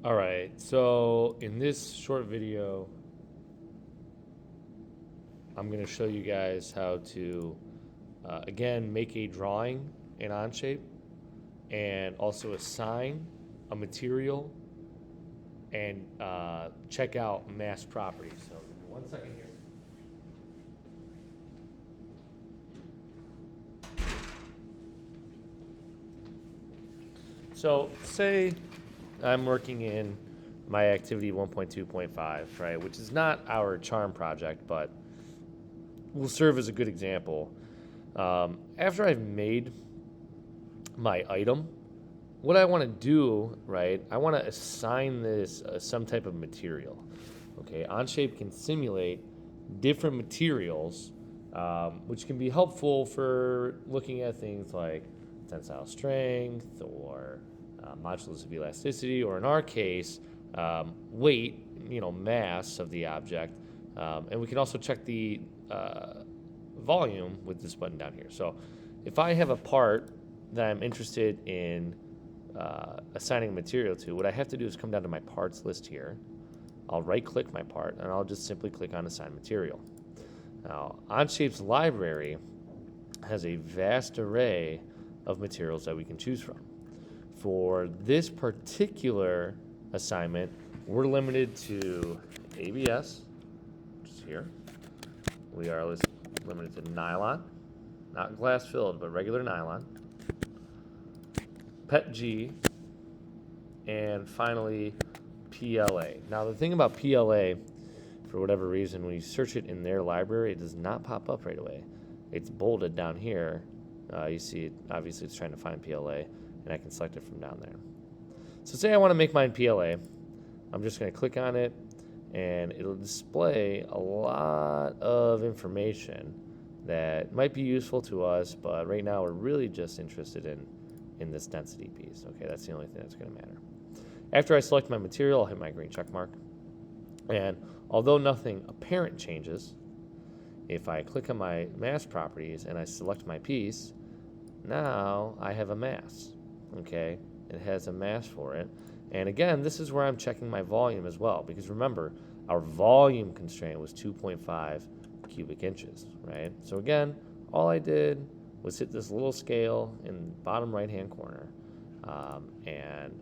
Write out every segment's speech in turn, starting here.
All right, so in this short video, I'm going to show you guys how to, again, make a drawing in Onshape and also assign a material and check out mass properties. So, give me 1 second here. So, say I'm working in my activity 1.2.5, right, which is not our charm project, but will serve as a good example. After I've made my item, what I want to do, right, I want to assign this some type of material. Okay, Onshape can simulate different materials, which can be helpful for looking at things like tensile strength or modulus of elasticity, or in our case, weight, mass of the object. And we can also check the volume with this button down here. So if I have a part that I'm interested in assigning material to, what I have to do is come down to my parts list here. I'll right click my part and I'll just simply click on assign material. Now, Onshape's library has a vast array of materials that we can choose from. For this particular assignment, we're limited to ABS, which is here. We are limited to nylon, not glass filled, but regular nylon, PETG, and finally PLA. Now, the thing about PLA, for whatever reason, when you search it in their library, it does not pop up right away. It's bolded down here. You see it, obviously it's trying to find PLA, and I can select it from down there. So say I want to make mine PLA. I'm just going to click on it, and it'll display a lot of information that might be useful to us, but right now we're really just interested in this density piece. Okay, that's the only thing that's going to matter. After I select my material, I'll hit my green check mark. And although nothing apparent changes, if I click on my mass properties and I select my piece, now I have a mass. Okay, it has a mass for it. And again, this is where I'm checking my volume as well, because remember, our volume constraint was 2.5 cubic inches, right? So again, all I did was hit this little scale in the bottom right-hand corner. And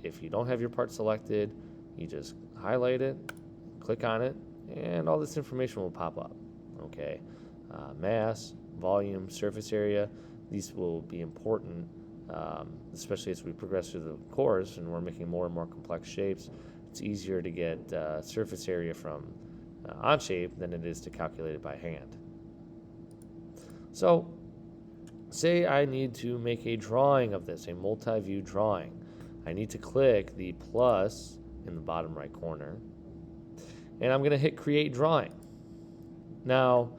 if you don't have your part selected, you just highlight it, click on it, and all this information will pop up. Okay, mass, volume, surface area, these will be important, especially as we progress through the course and we're making more and more complex shapes. It's easier to get surface area from Onshape than it is to calculate it by hand. So, say I need to make a drawing of this, a multi-view drawing. I need to click the plus in the bottom right corner, and I'm going to hit create drawing. Now,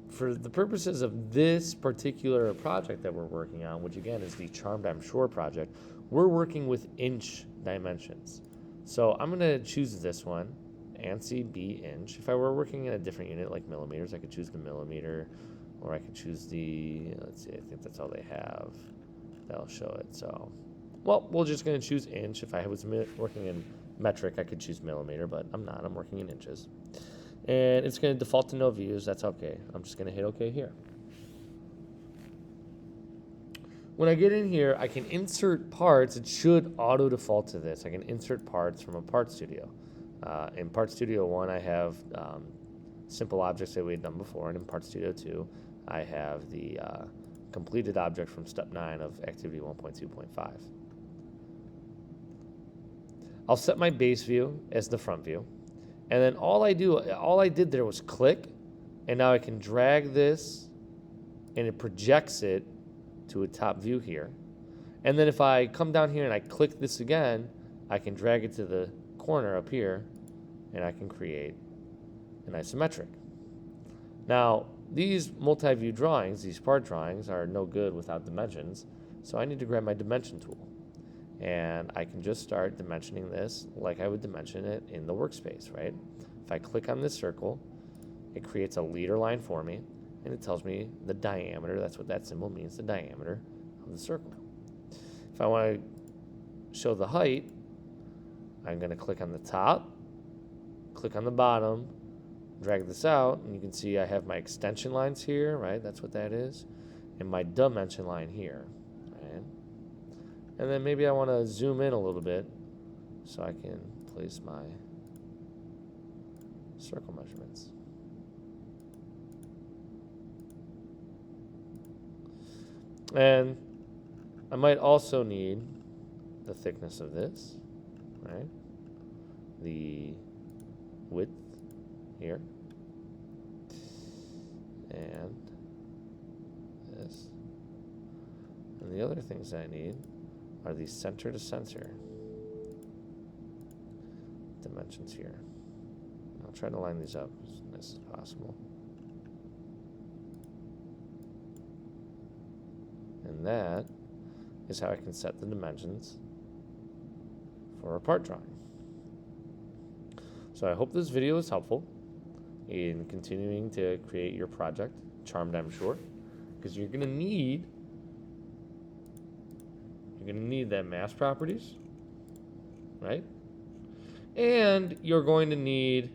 for the purposes of this particular project that we're working on, which again is the Charmed I'm Sure project, we're working with inch dimensions. So I'm going to choose this one, ANSI B inch. If I were working in a different unit like millimeters, I could choose the millimeter, or I could choose the, let's see, I think that's all they have. That'll show it. So, well, we're just going to choose inch. If I was working in metric, I could choose millimeter, but I'm not. I'm working in inches. And it's going to default to no views. That's okay. I'm just going to hit OK here. When I get in here, I can insert parts. It should auto default to this. I can insert parts from a Part Studio. In Part Studio 1, I have simple objects that we had done before, and in Part Studio 2, I have the completed object from step 9 of activity 1.2.5. I'll set my base view as the front view. And then all I did there was click, and now I can drag this, and it projects it to a top view here. And then if I come down here and I click this again, I can drag it to the corner up here, and I can create an isometric. Now, these multi-view drawings, these part drawings, are no good without dimensions, so I need to grab my dimension tool. And I can just start dimensioning this like I would dimension it in the workspace, right? If I click on this circle, it creates a leader line for me, and it tells me the diameter. That's what that symbol means, the diameter of the circle. If I want to show the height, I'm going to click on the top, click on the bottom, drag this out, and you can see I have my extension lines here, right? That's what that is. And my dimension line here, right? And then maybe I want to zoom in a little bit so I can place my circle measurements. And I might also need the thickness of this, right? The width here. And this. And the other things I need are the center to center dimensions here. I'll try to line these up as nice as possible. And that is how I can set the dimensions for a part drawing. So I hope this video is helpful in continuing to create your project, Charmed I'm sure, because you're gonna need that mass properties, right? And you're going to need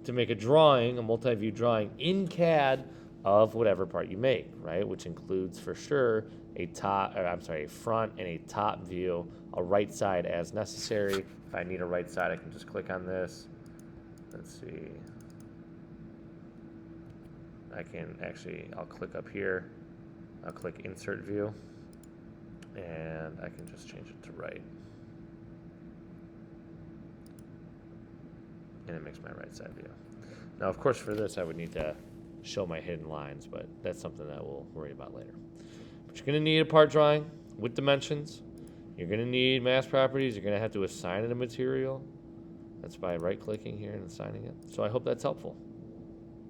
to make a drawing, a multi-view drawing in CAD of whatever part you make, right? Which includes for sure a front and a top view, a right side as necessary. If I need a right side, I can just click on this. Let's see. I'll click up here. I'll click insert view, and I can just change it to right. And it makes my right side view. Now, of course, for this, I would need to show my hidden lines, but that's something that we'll worry about later. But you're going to need a part drawing with dimensions. You're going to need mass properties. You're going to have to assign it a material. That's by right-clicking here and assigning it. So I hope that's helpful.